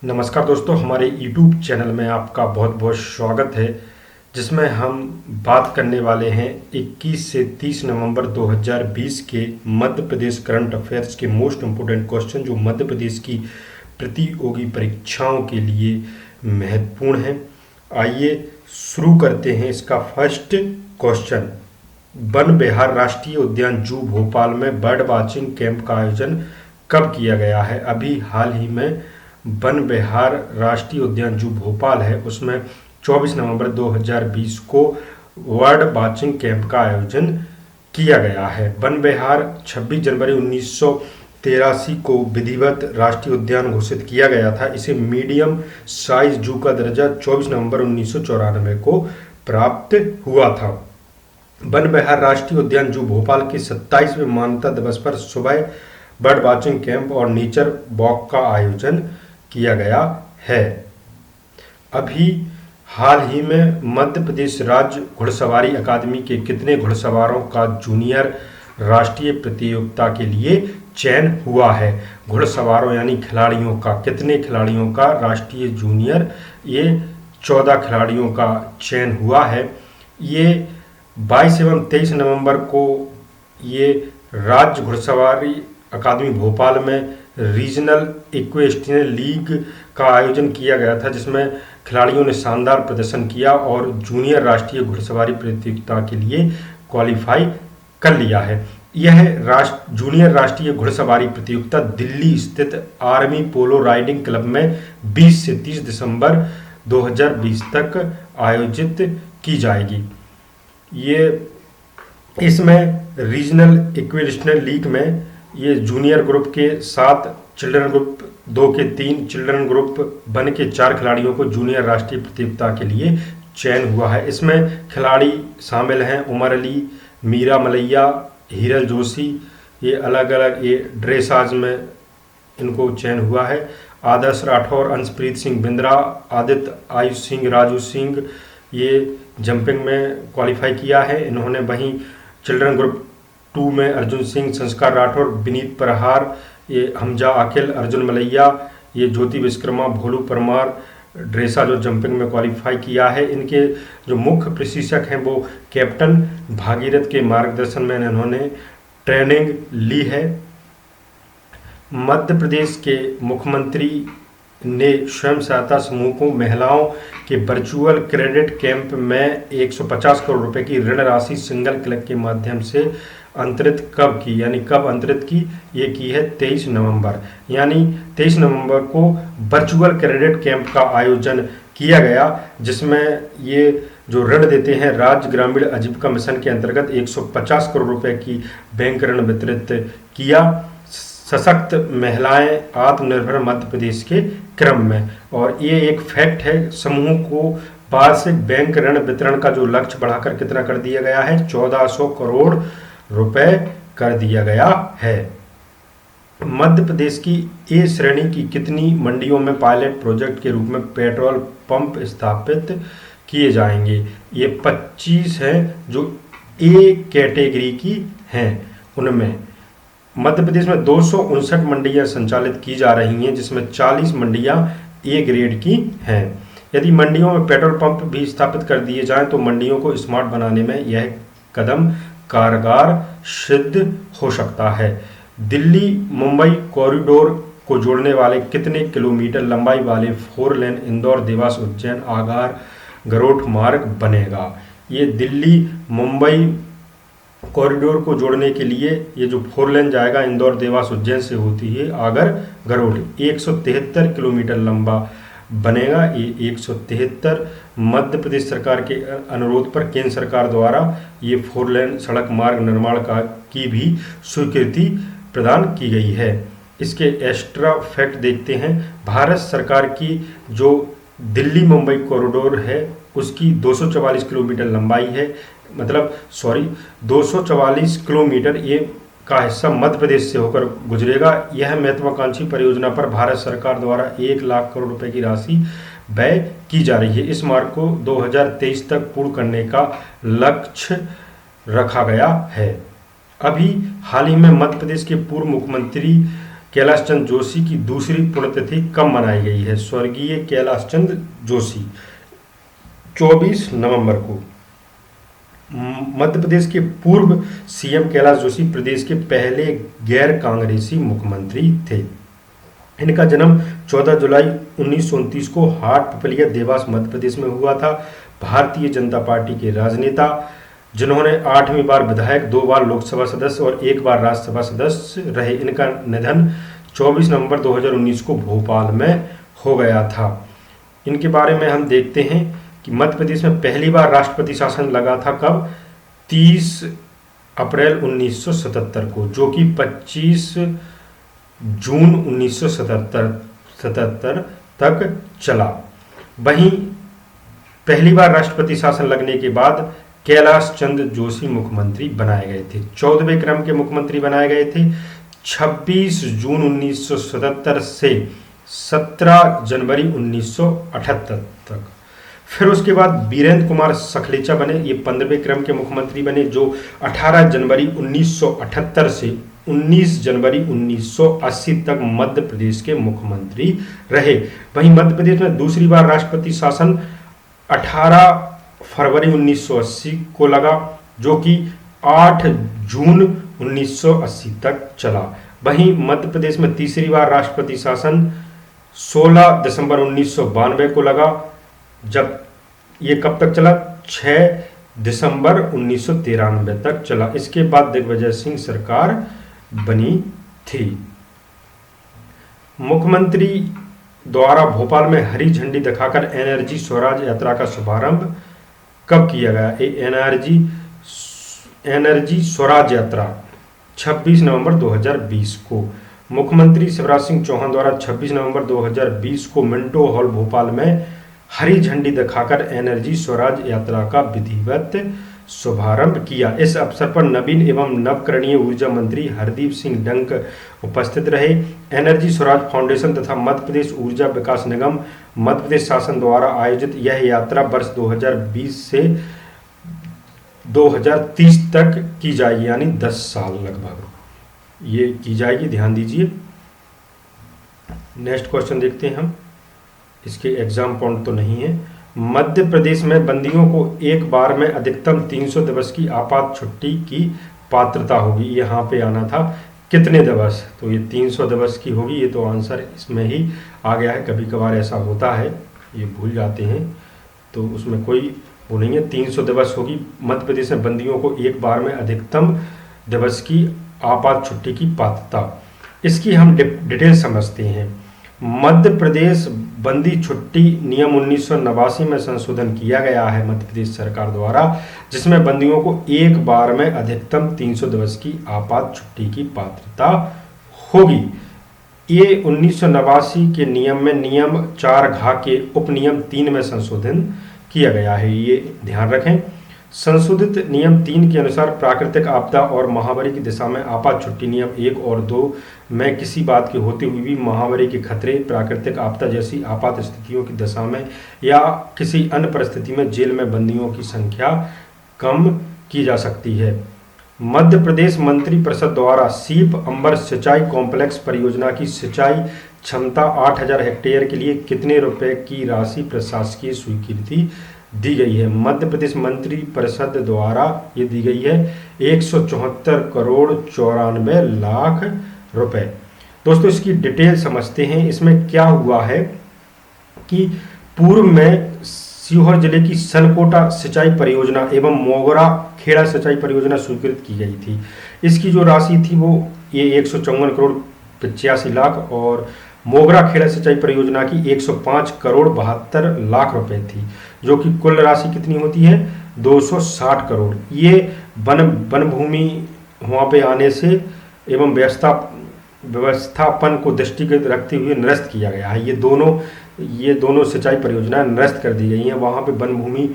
नमस्कार दोस्तों, हमारे YouTube चैनल में आपका बहुत बहुत स्वागत है, जिसमें हम बात करने वाले हैं 21 से 30 नवंबर 2020 के मध्य प्रदेश करंट अफेयर्स के मोस्ट इम्पोर्टेंट क्वेश्चन जो मध्य प्रदेश की प्रतियोगी परीक्षाओं के लिए महत्वपूर्ण हैं। आइए शुरू करते हैं। इसका फर्स्ट क्वेश्चन, वन विहार राष्ट्रीय उद्यान जू भोपाल में बर्ड वाचिंग कैंप का आयोजन कब किया गया है? अभी हाल ही में वन विहार राष्ट्रीय उद्यान जू भोपाल है, उसमें 24 नवंबर 2020 को बर्ड वाचिंग कैंप का आयोजन किया गया है। वन विहार 26 जनवरी 1983 को विधिवत राष्ट्रीय उद्यान घोषित किया गया था। इसे मीडियम साइज जू का दर्जा 24 नवंबर 1994 को प्राप्त हुआ था। वन विहार राष्ट्रीय उद्यान जू भोपाल के 27वें मान्यता दिवस पर सुबह बर्ड वाचिंग कैंप और नेचर वॉक का आयोजन किया गया है। अभी हाल ही में मध्य प्रदेश राज्य घुड़सवारी अकादमी के कितने घुड़सवारों का जूनियर राष्ट्रीय प्रतियोगिता के लिए चयन हुआ है? घुड़सवारों यानी खिलाड़ियों का, कितने खिलाड़ियों का राष्ट्रीय जूनियर? ये 14 खिलाड़ियों का चयन हुआ है। ये 22 एवं 23 नवंबर को ये राज्य घुड़सवारी अकादमी भोपाल में रीजनल इक्वेस्ट्रियन लीग का आयोजन किया गया था, जिसमें खिलाड़ियों ने शानदार प्रदर्शन किया और जूनियर राष्ट्रीय घुड़सवारी प्रतियोगिता के लिए क्वालिफाई कर लिया है। यह जूनियर राष्ट्रीय घुड़सवारी प्रतियोगिता दिल्ली स्थित आर्मी पोलो राइडिंग क्लब में 20 से 30 दिसंबर 2020 तक आयोजित की जाएगी। इसमें रीजनल इक्वेस्ट्रियन लीग में ये जूनियर ग्रुप के 7, चिल्ड्रन ग्रुप 2 के 3, चिल्ड्रन ग्रुप 1 के 4 खिलाड़ियों को जूनियर राष्ट्रीय प्रतियोगिता के लिए चयन हुआ है। इसमें खिलाड़ी शामिल हैं उमर अली, मीरा मलैया, हीरल जोशी। ये अलग अलग ये ड्रेसाज में इनको चयन हुआ है। आदर्श राठौर, अंशप्रीत सिंह बिंद्रा, आदित्य आयुष सिंह, राजू सिंह ये जंपिंग में क्वालिफाई किया है इन्होंने। वहीं चिल्ड्रन ग्रुप 2 में अर्जुन सिंह, संस्कार राठौर, विनीत प्रहार, ये हमजा अखिल, अर्जुन मलैया, ये ज्योति विश्वकर्मा, भोलू परमार ड्रेसा जो जंपिंग में क्वालिफाई किया है। इनके जो मुख्य प्रशिक्षक हैं वो कैप्टन भागीरथ के मार्गदर्शन में इन्होंने ट्रेनिंग ली है। मध्य प्रदेश के मुख्यमंत्री ने स्वयं सहायता समूह को महिलाओं के वर्चुअल क्रेडिट कैंप में 150 करोड़ रुपए की ऋण राशि सिंगल क्लिक के माध्यम से अंतरित कब की? यानी कब अंतरित की? ये की है 23 नवंबर, यानी 23 नवंबर को वर्चुअल क्रेडिट कैंप का आयोजन किया गया, जिसमें ये जो ऋण देते हैं राज्य ग्रामीण आजीविका मिशन के अंतर्गत 150 करोड़ रुपए की बैंक ऋण वितरित किया सशक्त महिलाएं आत्मनिर्भर मध्य प्रदेश के क्रम में। और ये एक फैक्ट है, समूह को वार्षिक बैंक ऋण वितरण का जो लक्ष्य बढ़ाकर कितना कर दिया गया है? 1400 करोड़ रुपए कर दिया गया है। मध्य प्रदेश की ए श्रेणी की कितनी मंडियों में पायलट प्रोजेक्ट के रूप में पेट्रोल पंप स्थापित किए जाएंगे? ये 25 हैं जो ए कैटेगरी की हैं। उनमें मध्य प्रदेश में 259 मंडियां संचालित की जा रही हैं, जिसमें 40 मंडियां ए ग्रेड की हैं। यदि मंडियों में पेट्रोल पंप भी स्थापित कर दिए जाएं तो मंडियों को स्मार्ट बनाने में यह कदम कारगर सिद्ध हो सकता है। दिल्ली मुंबई कॉरिडोर को जोड़ने वाले कितने किलोमीटर लंबाई वाले 4 लेन इंदौर देवास उज्जैन आगर गरोठ मार्ग बनेगा? ये दिल्ली मुंबई कॉरिडोर को जोड़ने के लिए ये जो 4 लेन जाएगा इंदौर देवास उज्जैन से होती है आगर गरोठ, 173 किलोमीटर लंबा बनेगा। ये 173 मध्य प्रदेश सरकार के अनुरोध पर केंद्र सरकार द्वारा ये 4 लेन सड़क मार्ग निर्माण की भी स्वीकृति प्रदान की गई है। इसके एक्स्ट्रा फैक्ट देखते हैं। भारत सरकार की जो दिल्ली मुंबई कॉरिडोर है उसकी 244 किलोमीटर लंबाई है, 244 किलोमीटर ये का हिस्सा मध्य प्रदेश से होकर गुजरेगा। यह महत्वाकांक्षी परियोजना पर भारत सरकार द्वारा 1 लाख करोड़ रुपए की राशि व्यय की जा रही है। इस मार्ग को 2023 तक पूर्ण करने का लक्ष्य रखा गया है। अभी हाल ही में मध्य प्रदेश के पूर्व मुख्यमंत्री कैलाश चंद जोशी की दूसरी पुण्यतिथि कब मनाई गई है? स्वर्गीय कैलाश चंद जोशी 24 नवंबर को। मध्य प्रदेश के पूर्व सीएम कैलाश जोशी प्रदेश के पहले गैर कांग्रेसी मुख्यमंत्री थे। इनका जन्म 14 जुलाई 1929 को हाट पिपलिया देवास मध्य प्रदेश में हुआ था। भारतीय जनता पार्टी के राजनेता जिन्होंने 8वीं बार विधायक, 2 बार लोकसभा सदस्य और 1 बार राज्यसभा सदस्य रहे। इनका निधन 24 नवंबर 2019 को भोपाल में हो गया था। इनके बारे में हम देखते हैं कि मध्य प्रदेश में पहली बार राष्ट्रपति शासन लगा था कब? 30 अप्रैल 1977 को, जो कि 25 जून 1977 तक चला। वहीं पहली बार राष्ट्रपति शासन लगने के बाद कैलाश चंद जोशी मुख्यमंत्री बनाए गए थे। 14वें क्रम के मुख्यमंत्री बनाए गए थे 26 जून 1977 से 17 जनवरी 1978 तक। फिर उसके बाद वीरेंद्र कुमार सखलेचा बने, ये 15वें क्रम के मुख्यमंत्री बने, जो 18 जनवरी 1978 से 19 जनवरी 1980 तक मध्य प्रदेश के मुख्यमंत्री रहे। वहीं मध्य प्रदेश में दूसरी बार राष्ट्रपति शासन 18 फरवरी 1980 को लगा, जो कि 8 जून 1980 तक चला। वहीं मध्य प्रदेश में तीसरी बार राष्ट्रपति शासन 16 दिसंबर 1992 को लगा, जब ये कब तक चला? 6 दिसंबर 1993 तक चला। इसके बाद दिग्विजय सिंह सरकार बनी थी। मुख्यमंत्री द्वारा भोपाल में हरी झंडी दिखाकर एनर्जी स्वराज यात्रा का शुभारंभ कब किया गया? एनर्जी स्वराज यात्रा 26 नवंबर 2020 को। मुख्यमंत्री शिवराज सिंह चौहान द्वारा 26 नवंबर 2020 को मिंटो हॉल भोपाल में हरी झंडी दिखाकर एनर्जी स्वराज यात्रा का विधिवत शुभारंभ किया। इस अवसर पर नवीन एवं नवकरणीय ऊर्जा मंत्री हरदीप सिंह डंक उपस्थित रहे। एनर्जी स्वराज फाउंडेशन तथा मध्य प्रदेश ऊर्जा विकास निगम मध्य प्रदेश शासन द्वारा आयोजित यह यात्रा वर्ष 2020 से 2030 तक की जाएगी, यानी 10 साल लगभग ये की जाएगी। ध्यान दीजिए। नेक्स्ट क्वेश्चन देखते हैं हम। इसके एग्जाम पॉइंट तो नहीं है। मध्य प्रदेश में बंदियों को एक बार में अधिकतम 300 दिवस की आपात छुट्टी की पात्रता होगी। यहाँ पे आना था कितने दिवस, तो ये 300 दिवस की होगी। ये तो आंसर इसमें ही आ गया है। कभी कभार ऐसा होता है, ये भूल जाते हैं, तो उसमें कोई वो नहीं है। 300 दिवस होगी। मध्य प्रदेश में बंदियों को एक बार में अधिकतम दिवस की आपात छुट्टी की पात्रता, इसकी हम डिटेल समझते हैं। मध्य प्रदेश बंदी छुट्टी नियम 1989 में संशोधन किया गया है मध्य प्रदेश सरकार द्वारा, जिसमें बंदियों को एक बार में अधिकतम 300 दिवस की आपात छुट्टी की पात्रता होगी। ये 1989 के नियम में नियम 4 घ के उपनियम 3 में संशोधन किया गया है, ये ध्यान रखें। संशोधित नियम 3 के अनुसार प्राकृतिक आपदा और महामारी की दिशा में आपात छुट्टी नियम 1 और 2 में किसी बात की होते हुए भी महामारी के खतरे, प्राकृतिक आपदा जैसी आपात स्थितियों की दशा में या किसी अन्य परिस्थिति में जेल में बंदियों की संख्या कम की जा सकती है। मध्य प्रदेश मंत्री परिषद द्वारा सीप अंबर सिंचाई कॉम्प्लेक्स परियोजना की सिंचाई क्षमता 8000 हेक्टेयर के लिए कितने रुपए की राशि प्रशासकीय स्वीकृति दी गई है? मध्य प्रदेश मंत्री परिषद द्वारा ये दी गई है 174 करोड़ 94 लाख रुपए। दोस्तों इसकी डिटेल समझते हैं। इसमें क्या हुआ है कि पूर्व में सीहोर जिले की सनकोटा सिंचाई परियोजना एवं मोगरा खेड़ा सिंचाई परियोजना स्वीकृत की गई थी। इसकी जो राशि थी वो ये 154 करोड़ 85 लाख और मोगरा खेड़ा सिंचाई परियोजना की 105 करोड़ 72 लाख रुपए थी, जो कि कुल राशि कितनी होती है 260 करोड़। ये वन भूमि वहाँ पे आने से एवं व्यवस्थापन को दृष्टिगत रखते हुए निरस्त किया गया है। ये दोनों सिंचाई परियोजनाएं निरस्त कर दी गई हैं। वहाँ पे वन भूमि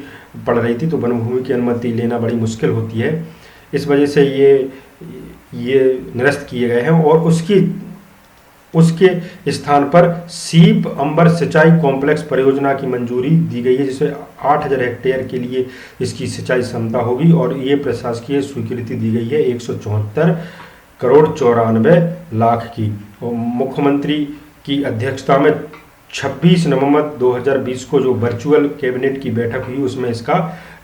पड़ रही थी, तो वन भूमि की अनुमति लेना बड़ी मुश्किल होती है, इस वजह से ये निरस्त किए गए हैं और उसके स्थान पर सीप अंबर सिंचाई कॉम्प्लेक्स परियोजना की मंजूरी दी गई है, जिसमें 8000 हेक्टेयर के लिए इसकी सिंचाई क्षमता होगी और ये प्रशासकीय स्वीकृति दी गई है 174 करोड़ 94 लाख की। और मुख्यमंत्री की अध्यक्षता में 26 नवंबर 2020 को जो वर्चुअल कैबिनेट की बैठक हुई उसमें इसका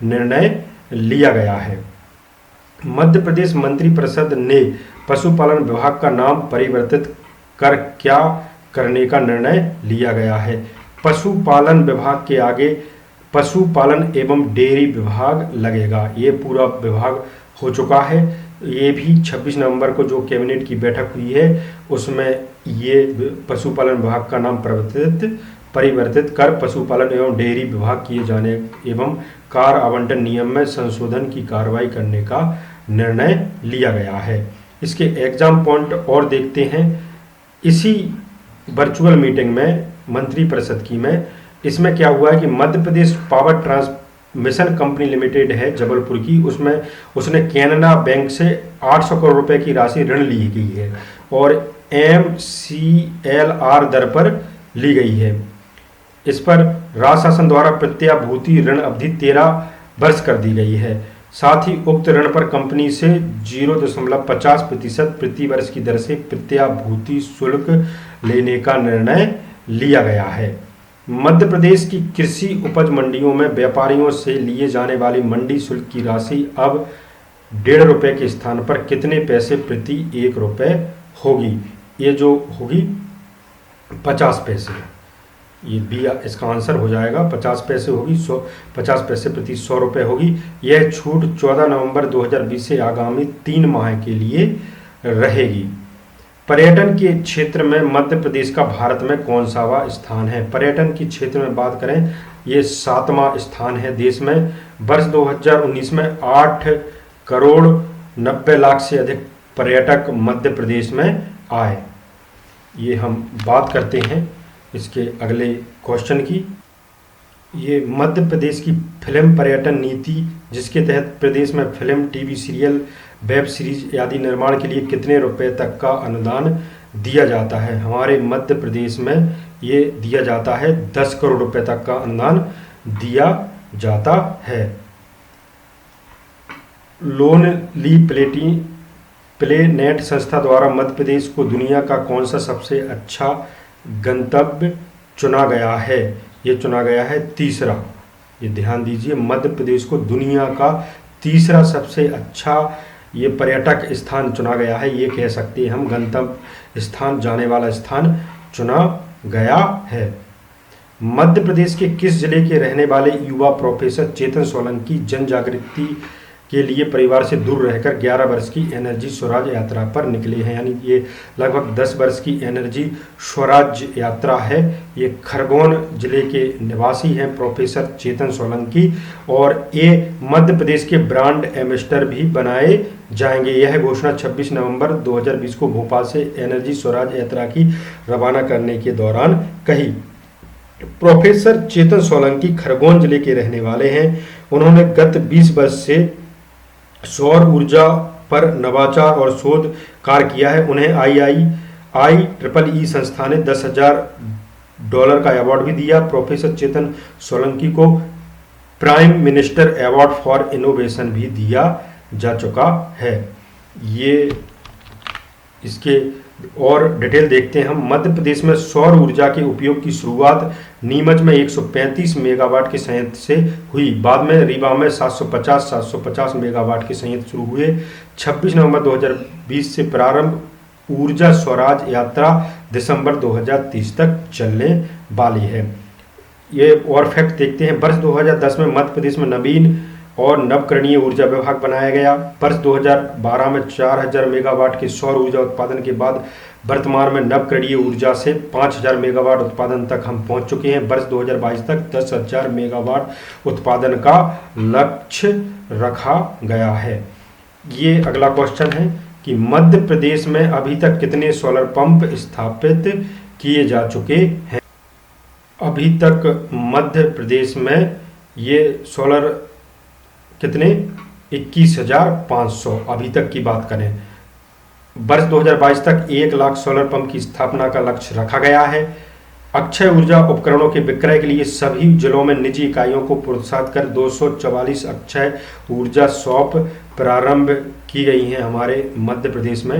निर्णय लिया गया है। मध्य प्रदेश मंत्रिपरिषद ने पशुपालन विभाग का नाम परिवर्तित कर क्या करने का निर्णय लिया गया है। पशुपालन विभाग के आगे पशुपालन एवं डेयरी विभाग लगेगा। ये पूरा विभाग हो चुका है। ये भी 26 नवंबर को जो कैबिनेट की बैठक हुई है उसमें ये पशुपालन विभाग का नाम परिवर्तित कर पशुपालन एवं डेयरी विभाग किए जाने एवं कार आवंटन नियम में संशोधन की कार्रवाई करने का निर्णय लिया गया है। इसके एग्जाम पॉइंट और देखते हैं। इसी वर्चुअल मीटिंग में मंत्रिपरिषद की में इसमें क्या हुआ है कि Madhya Pradesh power transmission company limited है जबलपुर की, उसमें उसने कैनरा बैंक से 800 करोड़ रुपए की राशि ऋण ली गई है और MCLR दर पर ली गई है। इस पर राज्य शासन द्वारा प्रत्याभूति ऋण अवधि 13 वर्ष कर दी गई है। साथ ही उक्त ऋण पर कंपनी से 0.50% प्रति वर्ष की दर से प्रत्याभूति शुल्क लेने का निर्णय लिया गया है। मध्य प्रदेश की कृषि उपज मंडियों में व्यापारियों से लिए जाने वाली मंडी शुल्क की राशि अब 1.5 रुपये के स्थान पर कितने पैसे प्रति 1 रुपये होगी? ये जो होगी 50 पैसे। ये बी इसका आंसर हो जाएगा। 50 पैसे होगी, 50 पैसे प्रति 100 रुपये होगी। यह छूट 14 नवंबर 2020 से आगामी 3 माह के लिए रहेगी। पर्यटन के क्षेत्र में मध्य प्रदेश का भारत में कौन सा स्थान है? पर्यटन के क्षेत्र में बात करें, ये 7वां स्थान है देश में। वर्ष 2019 में 8 करोड़ 90 लाख से अधिक पर्यटक मध्य प्रदेश में आए। ये हम बात करते हैं इसके अगले क्वेश्चन की। ये मध्य प्रदेश की फिल्म पर्यटन नीति, जिसके तहत प्रदेश में film, TV serial, web series आदि निर्माण के लिए कितने रुपए तक का अनुदान दिया जाता है? हमारे मध्य प्रदेश में ये दिया जाता है 10 करोड़ रुपए तक का अनुदान दिया जाता है। लोनली प्लेनेट संस्था द्वारा मध्य प्रदेश को दुनिया का कौन सा सबसे अच्छा गंतव्य चुना गया है? ये चुना गया है तीसरा। ये ध्यान दीजिए, मध्य प्रदेश को दुनिया का तीसरा सबसे अच्छा ये पर्यटक स्थान चुना गया है। ये कह सकते हैं हम गंतव्य स्थान, जाने वाला स्थान चुना गया है। मध्य प्रदेश के किस जिले के रहने वाले युवा प्रोफेसर चेतन सोलंकी जन जागृति के लिए परिवार से दूर रहकर 11 वर्ष की एनर्जी स्वराज यात्रा पर निकले हैं? यानी ये लगभग 10 वर्ष की एनर्जी स्वराज यात्रा है। ये खरगोन जिले के निवासी हैं प्रोफेसर चेतन सोलंकी और ये मध्य प्रदेश के ब्रांड एम्बेसडर भी बनाए जाएंगे। यह घोषणा 26 नवंबर 2020 को भोपाल से एनर्जी स्वराज यात्रा की रवाना करने के दौरान कही। प्रोफेसर चेतन सोलंकी खरगोन जिले के रहने वाले हैं। उन्होंने गत 20 वर्ष से सौर ऊर्जा पर नवाचार और शोध कार्य किया है। उन्हें IEEE संस्था ने $10,000 का अवार्ड भी दिया। प्रोफेसर चेतन सोलंकी को prime minister award for innovation भी दिया जा चुका है। ये इसके और डिटेल देखते हैं हम। मध्य प्रदेश में सौर ऊर्जा के उपयोग की शुरुआत नीमच में 135 मेगावाट के संयंत्र से हुई। बाद में रीवा में 750 मेगावाट के संयंत्र शुरू हुए। 26 नवंबर 2020 से प्रारंभ ऊर्जा स्वराज यात्रा दिसंबर 2030 तक चलने वाली है। ये और फैक्ट देखते हैं। वर्ष 2010 में मध्य प्रदेश में नवीन और नवकरणीय ऊर्जा विभाग बनाया गया। वर्ष 2012 में 4000 मेगावाट के सौर ऊर्जा उत्पादन के बाद वर्तमान में नवकरणीय ऊर्जा से 5000 मेगावाट उत्पादन तक हम पहुंच चुके हैं। वर्ष 2022 तक 10,000 मेगावाट उत्पादन का लक्ष्य रखा गया है। ये अगला क्वेश्चन है कि मध्य प्रदेश में अभी तक कितने सोलर पंप स्थापित किए जा चुके हैं? अभी तक मध्य प्रदेश में ये सोलर कितने 21,500 अभी तक की बात करें। वर्ष 2022 तक 1 लाख सोलर पंप की स्थापना का लक्ष्य रखा गया है। अक्षय ऊर्जा उपकरणों के विक्रय के लिए सभी जिलों में निजी इकाइयों को प्रोत्साहित कर 244 अक्षय ऊर्जा शॉप प्रारंभ की गई हैं हमारे मध्य प्रदेश में।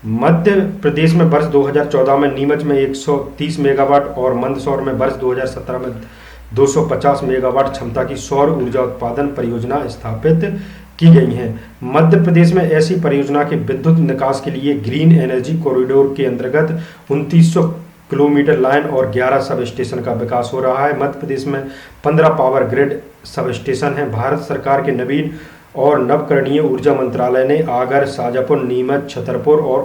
मध्य प्रदेश में वर्ष 2014 में नीमच में 130 मेगावाट और मंदसौर में वर्ष 2017 में 250 मेगावाट क्षमता की सौर ऊर्जा उत्पादन परियोजना स्थापित की गई हैं। मध्य प्रदेश में ऐसी परियोजना के विद्युत निकास के लिए ग्रीन एनर्जी कॉरिडोर के अंतर्गत 2900 किलोमीटर लाइन और 11 सब स्टेशन का विकास हो रहा है। मध्य प्रदेश में 15 पावर ग्रिड सब स्टेशन हैं। भारत सरकार के नवीन और नवकरणीय ऊर्जा मंत्रालय ने आगर, शाजापुर, नीमच, छतरपुर और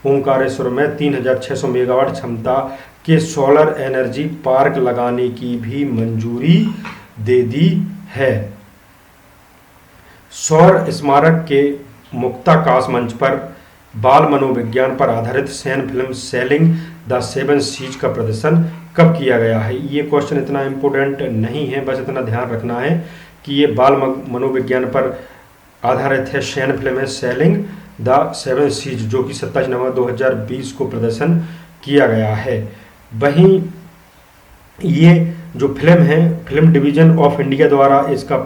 ओंकारेश्वर में 3600 मेगावाट क्षमता के सोलर एनर्जी पार्क लगाने की भी मंजूरी दे दी है। सौर स्मारक के मुक्ताकाश मंच पर बाल मनोविज्ञान पर आधारित सैन film sailing the seven seas का प्रदर्शन कब किया गया है? ये क्वेश्चन इतना इम्पोर्टेंट नहीं है, बस इतना ध्यान रखना है कि ये बाल मनोविज्ञान पर आधारित है। सैन फिल्म है सेलिंग द सेवन सीज, जो कि 27 नवंबर 2020 को प्रदर्शन किया गया है। वहीं ये जो फिल्म है, फिल्म डिवीजन ऑफ इंडिया द्वारा इसका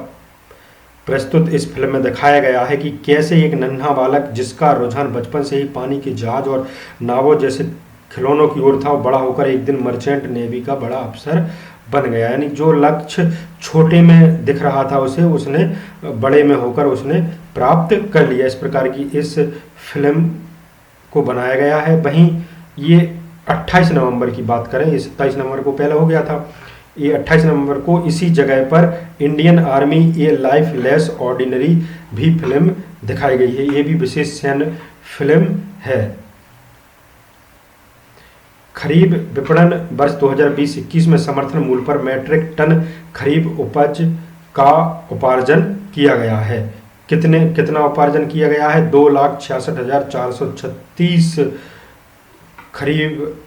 प्रस्तुत इस फिल्म में दिखाया गया है कि कैसे एक नन्हा बालक, जिसका रुझान बचपन से ही पानी के जहाज और नावों जैसे खिलौनों की ओर था, वो बड़ा होकर एक दिन मर्चेंट नेवी का बड़ा अफसर बन गया। यानी जो लक्ष्य छोटे में दिख रहा था उसे उसने बड़े में होकर उसने प्राप्त कर लिया। इस प्रकार की इस फिल्म को बनाया गया है। वहीं ये 28 नवंबर की बात करें, ये 27 नवंबर को पहले हो गया था, ये 28 नवंबर को इसी जगह पर इंडियन आर्मी ए लाइफ लेस ऑर्डिनरी भी फिल्म दिखाई गई है। ये भी विशेष सैन्य फिल्म है। खरीफ विपणन वर्ष 2020-21 में समर्थन मूल्य पर मैट्रिक टन खरीफ उपज का उपार्जन किया गया है। कितना उपार्जन किया गया है? 2,66,436 खरीफ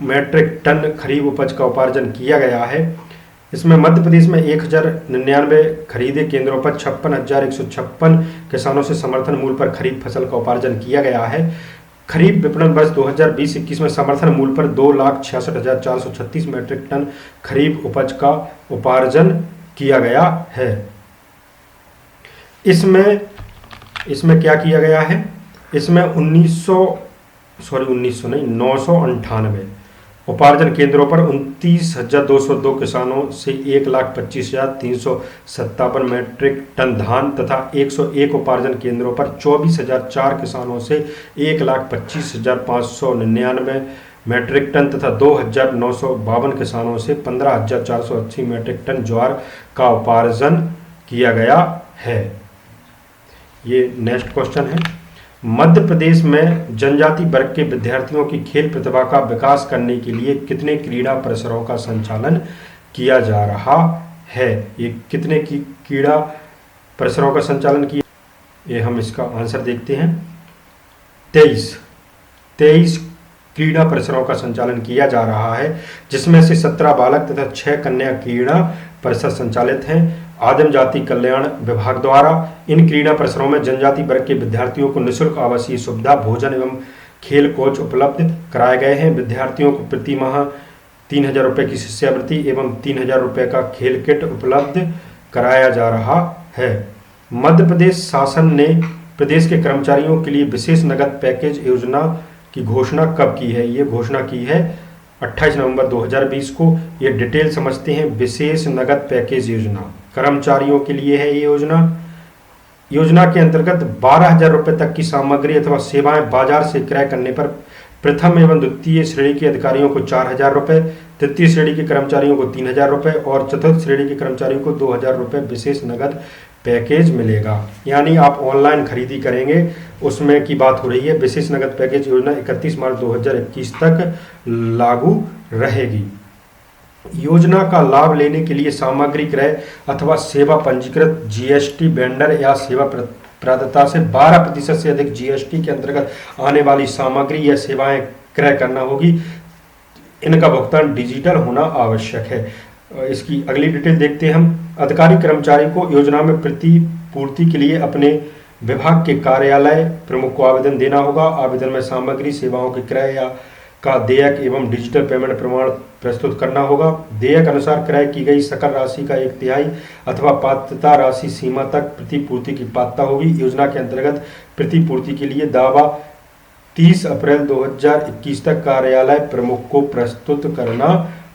मैट्रिक टन खरीफ उपज का उपार्जन किया गया है। इसमें मध्य प्रदेश में 1099 खरीदे केंद्रों पर 56,156 किसानों से समर्थन मूल्य पर खरीफ फसल का उपार्जन किया गया है। खरीफ विपणन वर्ष 2020-21 में समर्थन मूल्य पर 2,66,436 मैट्रिक टन खरीफ उपज का उपार्जन किया गया है। इसमें क्या किया गया है? इसमें 998 उपार्जन केंद्रों पर 29,202 किसानों से 1,25,357 मैट्रिक टन धान तथा 101 उपार्जन केंद्रों पर 24,004 किसानों से 1,25,599 मैट्रिक टन तथा 2,952 किसानों से 15,480 मैट्रिक टन ज्वार का उपार्जन किया गया है। ये नेक्स्ट क्वेश्चन है। मध्य प्रदेश में जनजाति वर्ग के विद्यार्थियों की खेल प्रतिभा का विकास करने के लिए कितने क्रीड़ा परिसरों का संचालन किया जा रहा है? ये कितने की क्रीड़ा परिसरों का संचालन किया? ये हम इसका आंसर देखते हैं। 23 क्रीड़ा परिसरों का संचालन किया जा रहा है, जिसमें से 17 बालक तथा 6 कन्या क्रीड़ा परिसर संचालित हैं। आदिम जाति कल्याण विभाग द्वारा इन क्रीड़ा परिसरों में जनजाति वर्ग के विद्यार्थियों को निःशुल्क आवासीय सुविधा, भोजन एवं खेल कोच उपलब्ध कराए गए हैं। विद्यार्थियों को प्रति माह 3,000 रुपये की शिष्यवृत्ति एवं 3,000 रुपये का खेल किट उपलब्ध कराया जा रहा है। मध्य प्रदेश शासन ने प्रदेश के कर्मचारियों के लिए विशेष नगद पैकेज योजना की घोषणा कब की है? ये घोषणा की है 28 नवंबर 2020 को। ये डिटेल समझते हैं। विशेष नगद पैकेज योजना कर्मचारियों के लिए है। ये योजना के अंतर्गत 12,000 रुपये तक की सामग्री अथवा सेवाएं बाजार से क्रय करने पर प्रथम एवं द्वितीय श्रेणी के अधिकारियों को 4,000 रुपये, तृतीय श्रेणी के कर्मचारियों को 3,000 रुपये और चतुर्थ श्रेणी के कर्मचारियों को 2,000 रुपये विशेष नगद पैकेज मिलेगा। यानी आप ऑनलाइन खरीदी करेंगे उसमें की बात हो रही है। विशेष नगद पैकेज योजना 31 मार्च 2021 तक लागू रहेगी। योजना का लाभ लेने के लिए सामग्री क्रय अथवा सेवा पंजीकृत जीएसटी वेंडर या सेवा प्रदाता से 12% से अधिक जीएसटी के अंतर्गत आने वाली सामग्री या सेवाएं क्रय करना होगी। इनका भुगतान डिजिटल होना आवश्यक है। इसकी अगली डिटेल देखते हैं हम। अधिकारी कर्मचारी को योजना में प्रतिपूर्ति के लिए अपने विभाग के कार्यालय प्रमुख को आवेदन देना होगा। आवेदन में सामग्री सेवाओं के क्रय या का देयक एवं डिजिटल पेमेंट प्रमाण प्रस्तुत करना होगा। देयक अनुसार क्रय की गई सकल राशि का 1/3 अथवा पात्रता राशि सीमा तक प्रतिपूर्ति की पात्रता होगी। योजना के अंतर्गत प्रतिपूर्ति के लिए दावा 30 अप्रैल 2021 तक कार्यालय प्रमुख को प्रस्तुत करना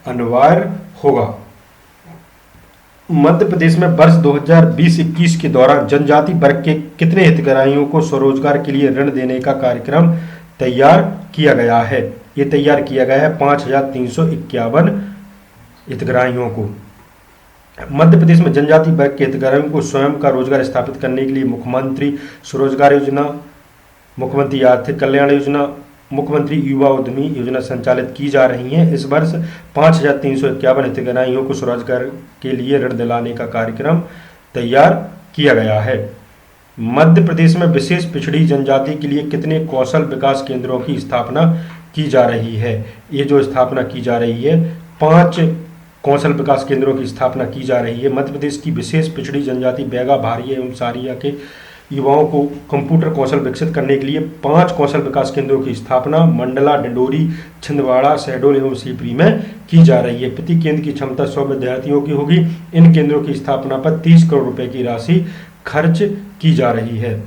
अनिवार्य होगा। मध्य प्रदेश में वर्ष 2020-21 के दौरान जनजाति वर्ग के कितने हितग्राहियों को स्वरोजगार के लिए ऋण देने का कार्यक्रम तैयार किया गया है? ये तैयार किया गया है 5351 हितग्राहियों को। मध्य प्रदेश में जनजाति वर्ग के हितग्राहियों को स्वयं का रोजगार स्थापित करने के लिए मुख्यमंत्री स्वरोजगार योजना, मुख्यमंत्री आर्थिक कल्याण योजना, मुख्यमंत्री युवा उद्यमी योजना संचालित की जा रही हैं। इस वर्ष 5351 हितग्राहियों को स्वरोजगार के लिए ऋण दिलाने का कार्यक्रम तैयार किया गया है। मध्य प्रदेश में विशेष पिछड़ी जनजाति के लिए कितने कौशल विकास केंद्रों की स्थापना की जा रही है? ये जो स्थापना की जा रही है, 5 कौशल विकास केंद्रों की स्थापना की जा रही है। मध्य प्रदेश की विशेष पिछड़ी जनजाति बैगा, भारिया एवं सारिया के युवाओं को कंप्यूटर कौशल विकसित करने के लिए 5 कौशल विकास केंद्रों की स्थापना मंडला, डिंडोरी, छिंदवाड़ा, शहडोल एवं सीपरी में की जा रही है। प्रति केंद्र की क्षमता 100 विद्यार्थियों की होगी। इन केंद्रों की स्थापना पर 30 करोड़ रुपए की राशि खर्च की जा रही है।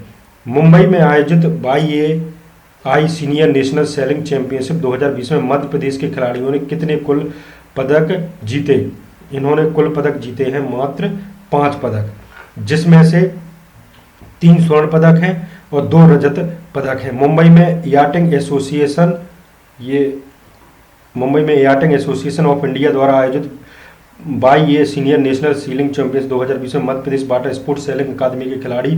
मुंबई में आयोजित YAI senior national selling championship 2020 में मध्य प्रदेश के खिलाड़ियों ने कितने कुल पदक जीते? इन्होंने कुल पदक जीते हैं मात्र 5 पदक, जिसमें से 3 स्वर्ण पदक हैं और 2 रजत पदक हैं। मुंबई में याटिंग एसोसिएशन ऑफ इंडिया द्वारा आयोजित YAI senior national ceiling champions 2020 में Madhya Pradesh water sports selling अकादमी के खिलाड़ी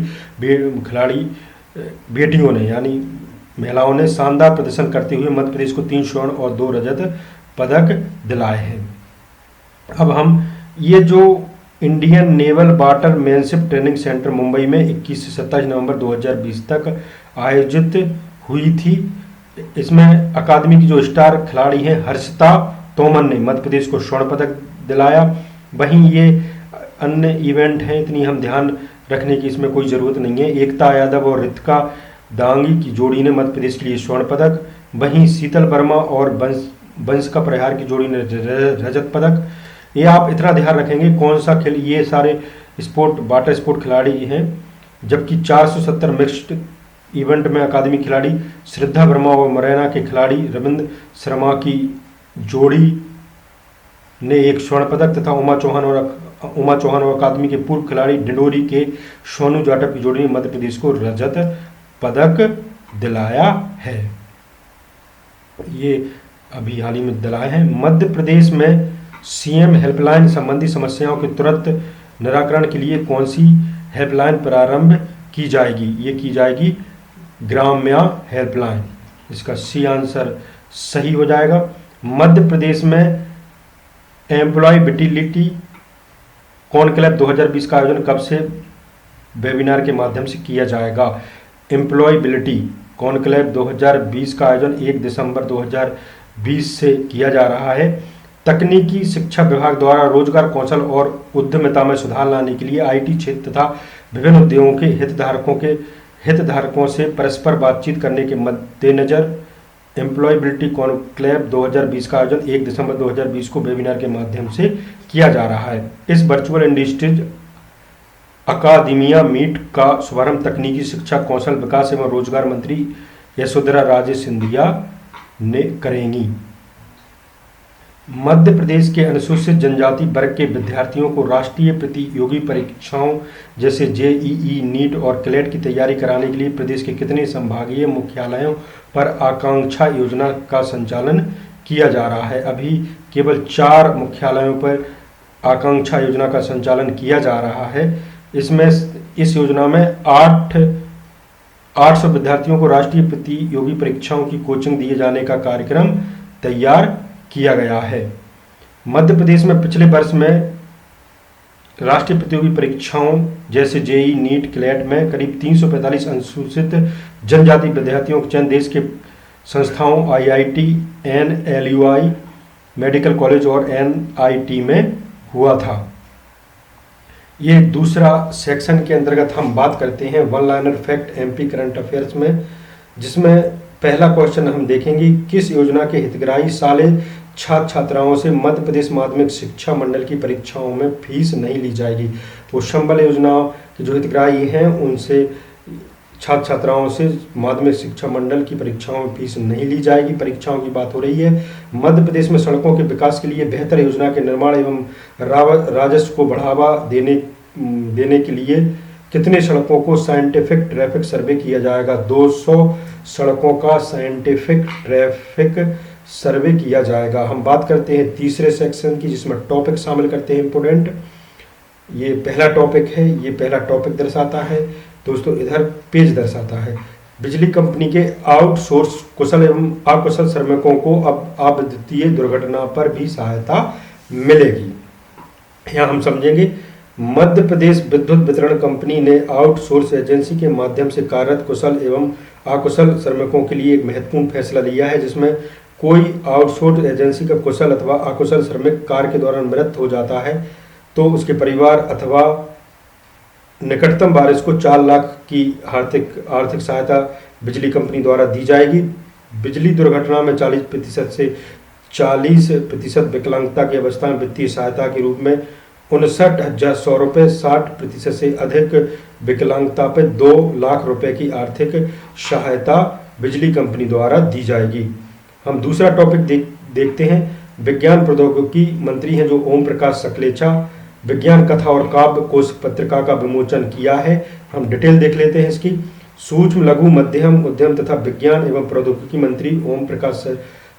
बेटियों ने यानी महिलाओं ने शानदार प्रदर्शन करते हुए मध्य प्रदेश को 3 स्वर्ण और 2 रजत पदक दिलाए हैं। अब हम ये जो Indian naval water manship training centre Mumbai में 21 से 27 नवंबर 2020 तक आयोजित हुई थी, इसमें अकादमी की जो स्टार खिलाड़ी हैं हर्षिता तोमर ने मध्य प्रदेश को स्वर्ण पदक दिलाया। वहीं ये अन्य इवेंट हैं, इतनी हम ध्यान रखने की इसमें कोई ज़रूरत नहीं है। एकता यादव और रितिका दांगी की जोड़ी ने मध्य प्रदेश के लिए स्वर्ण पदक, वहीं शीतल वर्मा और वंश का प्रहार की जोड़ी ने रजत पदक। ये आप इतना ध्यान रखेंगे कौन सा खेल, ये सारे स्पोर्ट वाटर स्पोर्ट खिलाड़ी हैं, जबकि 470 मिक्स्ड इवेंट में अकादमी खिलाड़ी श्रद्धा वर्मा और मुरैना के खिलाड़ी रविंद्र शर्मा की जोड़ी ने 1 स्वर्ण पदक तथा उमा चौहान और अकादमी के पूर्व खिलाड़ी डिंडोरी के सोनू जाटव की जोड़ी ने मध्य प्रदेश को रजत पदक दिलाया है। ये अभी हाल ही में दिलाए हैं। मध्य प्रदेश में CM हेल्पलाइन संबंधी समस्याओं के तुरंत निराकरण के लिए कौन सी हेल्पलाइन प्रारंभ की जाएगी? ये की जाएगी ग्राम्या हेल्पलाइन। इसका C आंसर सही हो जाएगा। मध्य प्रदेश में एम्प्लॉयबिलिटी कॉन्क्लेव 2020 का आयोजन कब से वेबिनार के माध्यम से किया जाएगा? एम्प्लॉयबिलिटी कॉन्क्लेव 2020 का आयोजन 1 दिसंबर 2020 से किया जा रहा है। तकनीकी शिक्षा विभाग द्वारा रोजगार, कौशल और उद्यमिता में सुधार लाने के लिए IT क्षेत्र तथा विभिन्न उद्योगों के हितधारकों से परस्पर बातचीत करने के मद्देनजर एम्प्लॉयबिलिटी कॉन्क्लेव 2020 का आयोजन 1 दिसंबर 2020 को वेबिनार के माध्यम से किया जा रहा है। इस वर्चुअल इंडस्ट्रीज अकादमिया मीट का शुभारंभ तकनीकी शिक्षा, कौशल विकास एवं रोजगार मंत्री यशोधरा राजे सिंधिया ने करेंगी। मध्य प्रदेश के अनुसूचित जनजाति वर्ग के विद्यार्थियों को राष्ट्रीय प्रतियोगी परीक्षाओं जैसे JEE, नीट और क्लेट की तैयारी कराने के लिए प्रदेश के कितने संभागीय मुख्यालयों पर आकांक्षा योजना का संचालन किया जा रहा है? अभी केवल 4 मुख्यालयों पर आकांक्षा योजना का संचालन किया जा रहा है। इसमें इस योजना में 800 विद्यार्थियों को राष्ट्रीय प्रतियोगी परीक्षाओं की कोचिंग दिए जाने का कार्यक्रम तैयार किया गया है। मध्य प्रदेश में पिछले वर्ष में राष्ट्रीय प्रतियोगी परीक्षाओं जैसे JEE, नीट, क्लेट में करीब 345 अनुसूचित जनजाति विद्यार्थियों का चयन देश के संस्थाओं IIT, NLUI, मेडिकल कॉलेज और NIT में हुआ था। ये दूसरा सेक्शन के अंतर्गत हम बात करते हैं one liner fact MP current affairs में, जिसमें पहला क्वेश्चन हम देखेंगे, किस योजना के हितग्राही साले छात्र छात्राओं से मध्य प्रदेश माध्यमिक शिक्षा मंडल की परीक्षाओं में फीस नहीं ली जाएगी? तो संबल योजना के जो हितग्राही हैं उनसे छात्र छात्राओं से माध्यमिक शिक्षा मंडल की परीक्षाओं में फीस नहीं ली जाएगी। परीक्षाओं की बात हो रही है। मध्य प्रदेश में सड़कों के विकास के लिए बेहतर योजना के निर्माण एवं राजस्व को बढ़ावा देने के लिए कितने सड़कों को साइंटिफिक ट्रैफिक सर्वे किया जाएगा? 200 सड़कों का साइंटिफिक ट्रैफिक सर्वे किया जाएगा। हम बात करते हैं तीसरे सेक्शन की, जिसमें टॉपिक शामिल करते हैं इंपोर्टेंट। ये पहला टॉपिक है, ये पहला टॉपिक दर्शाता है दोस्तों, इधर पेज दर्शाता है। बिजली कंपनी के आउटसोर्स कुशल एवं अकुशल श्रमिकों को अब अविद्युतीय दुर्घटना पर भी सहायता मिलेगी। यहाँ हम समझेंगे, मध्य प्रदेश विद्युत वितरण कंपनी ने आउटसोर्स एजेंसी के माध्यम से कार्यरत कुशल एवं अकुशल श्रमिकों के लिए एक महत्वपूर्ण फैसला लिया है, जिसमें कोई आउटसोर्स एजेंसी का कुशल अथवा अकुशल श्रमिक कार्य के दौरान मृत हो जाता है तो उसके परिवार अथवा निकटतम वारिस को 4 लाख की आर्थिक सहायता बिजली कंपनी द्वारा दी जाएगी। बिजली दुर्घटना में 40% से 40% विकलांगता की अवस्था में वित्तीय सहायता के रूप में 59,100 रुपये, 60% से अधिक विकलांगता पर 2 लाख रुपए की आर्थिक सहायता बिजली कंपनी द्वारा दी जाएगी। हम दूसरा टॉपिक देखते हैं। विज्ञान प्रौद्योगिकी मंत्री हैं जो ओम प्रकाश सकलेचा, विज्ञान कथा और काव्य कोश पत्रिका का विमोचन किया है। हम डिटेल देख लेते हैं इसकी। सूक्ष्म लघु मध्यम उद्यम तथा विज्ञान एवं प्रौद्योगिकी मंत्री ओम प्रकाश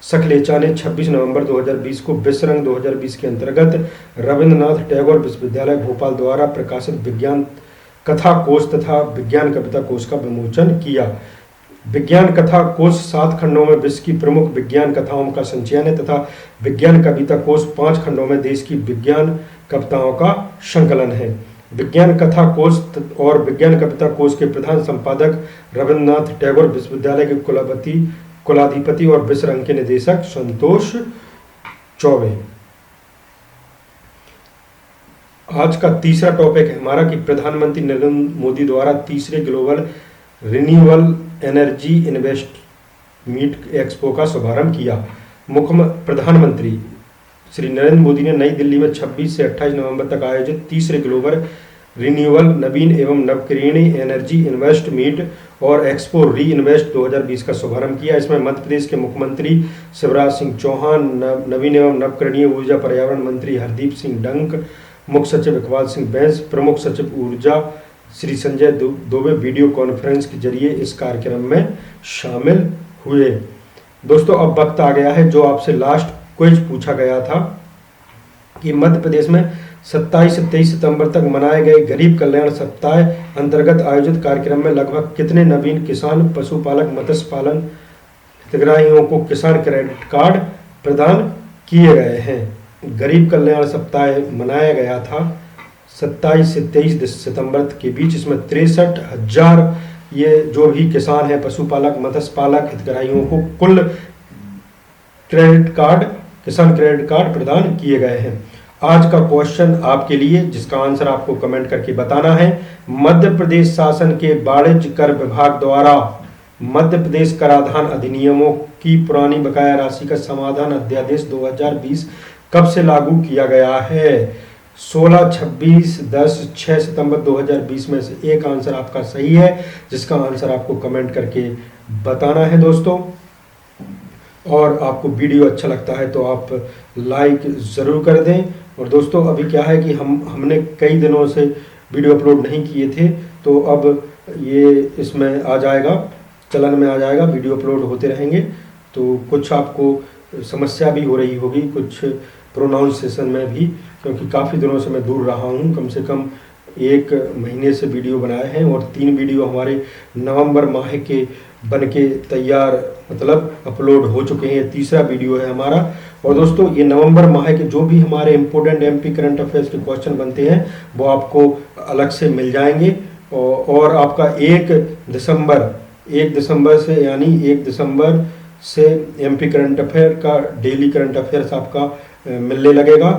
सकलेचा ने 26 नवंबर 2020 को विश्व रंग 2020 के अंतर्गत रविंद्रनाथ टैगोर विश्वविद्यालय भोपाल द्वारा प्रकाशित विज्ञान कथा कोश तथा विज्ञान कविता कोश का विमोचन किया। विज्ञान कथा कोश 7 खंडों में विश्व की प्रमुख विज्ञान कथाओं का संचयन है तथा विज्ञान कविता कोश 5 खंडों में देश की विज्ञान कविताओं का संकलन है। विज्ञान कथा कोश और विज्ञान कविता कोश के प्रधान संपादक रविंद्रनाथ टैगोर विश्वविद्यालय के कुलाधिपति और विश्व रंग के निदेशक संतोष चौबे। आज का तीसरा टॉपिक है हमारा कि प्रधानमंत्री नरेंद्र मोदी द्वारा तीसरे global renewable energy invest meet expo का शुभारंभ किया। प्रधानमंत्री श्री नरेंद्र मोदी ने नई दिल्ली में 26 से 28 नवंबर तक आयोजित तीसरे ग्लोबल रिन्यूएबल नवीन एवं नवकरणीय एनर्जी इन्वेस्ट मीट और एक्सपो री इन्वेस्ट 2020 का शुभारंभ किया। इसमें मध्य प्रदेश के मुख्यमंत्री शिवराज सिंह चौहान, नवीन एवं नवकरणीय ऊर्जा पर्यावरण मंत्री हरदीप सिंह डंक, मुख्य सचिव इकबाल सिंह बैंस, प्रमुख सचिव ऊर्जा श्री संजय दुबे वीडियो कॉन्फ्रेंस के जरिए इस कार्यक्रम में शामिल हुए। दोस्तों अब वक्त आ गया है जो आपसे लास्ट क्विज पूछा गया था कि मध्य प्रदेश में 27 से 23 सितंबर तक मनाए गए गरीब कल्याण सप्ताह अंतर्गत आयोजित कार्यक्रम में लगभग कितने नवीन किसान, पशुपालक, मत्स्य पालन हितग्राहियों को किसान क्रेडिट कार्ड प्रदान किए गए हैं। गरीब कल्याण सप्ताह मनाया गया था 27 से 23 सितंबर के बीच। इसमें 63,000 ये जो भी किसान हैं, पशुपालक, मत्स्य पालक हितग्राहियों को कुल क्रेडिट कार्ड, किसान क्रेडिट कार्ड प्रदान किए गए हैं। आज का क्वेश्चन आपके लिए, जिसका आंसर आपको कमेंट करके बताना है। मध्य प्रदेश शासन के वाणिज्य कर विभाग द्वारा मध्य प्रदेश कराधान अधिनियमों की पुरानी बकाया राशि का समाधान अध्यादेश 2020 कब से लागू किया गया है? 16, 26, 10, 6 सितंबर 2020 में से एक आंसर आपका सही है, जिसका आंसर आपको कमेंट करके बताना है दोस्तों। और आपको वीडियो अच्छा लगता है तो आप लाइक ज़रूर कर दें। और दोस्तों अभी क्या है कि हमने कई दिनों से वीडियो अपलोड नहीं किए थे, तो अब ये इसमें आ जाएगा, चलन में आ जाएगा, वीडियो अपलोड होते रहेंगे। तो कुछ आपको समस्या भी हो रही होगी, कुछ प्रोनाउंसिएशन में भी, क्योंकि काफ़ी दिनों से मैं दूर रहा हूँ। कम से कम 1 महीने से वीडियो बनाए हैं और 3 वीडियो हमारे नवंबर माह के बन के तैयार, मतलब अपलोड हो चुके हैं। ये तीसरा वीडियो है हमारा। और दोस्तों ये नवंबर माह के जो भी हमारे इम्पोर्टेंट एमपी करंट अफेयर्स के क्वेश्चन बनते हैं वो आपको अलग से मिल जाएंगे। और आपका 1 दिसंबर से, यानी 1 दिसंबर से एमपी करंट अफेयर का डेली करंट अफेयर्स आपका मिलने लगेगा।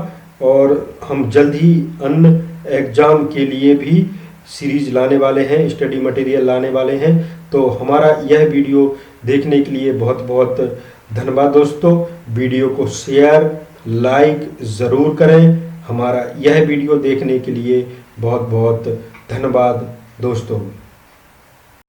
और हम जल्द ही अन्य एग्जाम के लिए भी सीरीज लाने वाले हैं, स्टडी मटेरियल लाने वाले हैं। तो हमारा यह वीडियो देखने के लिए बहुत बहुत धन्यवाद दोस्तों। वीडियो को शेयर, लाइक ज़रूर करें। हमारा यह वीडियो देखने के लिए बहुत बहुत धन्यवाद दोस्तों।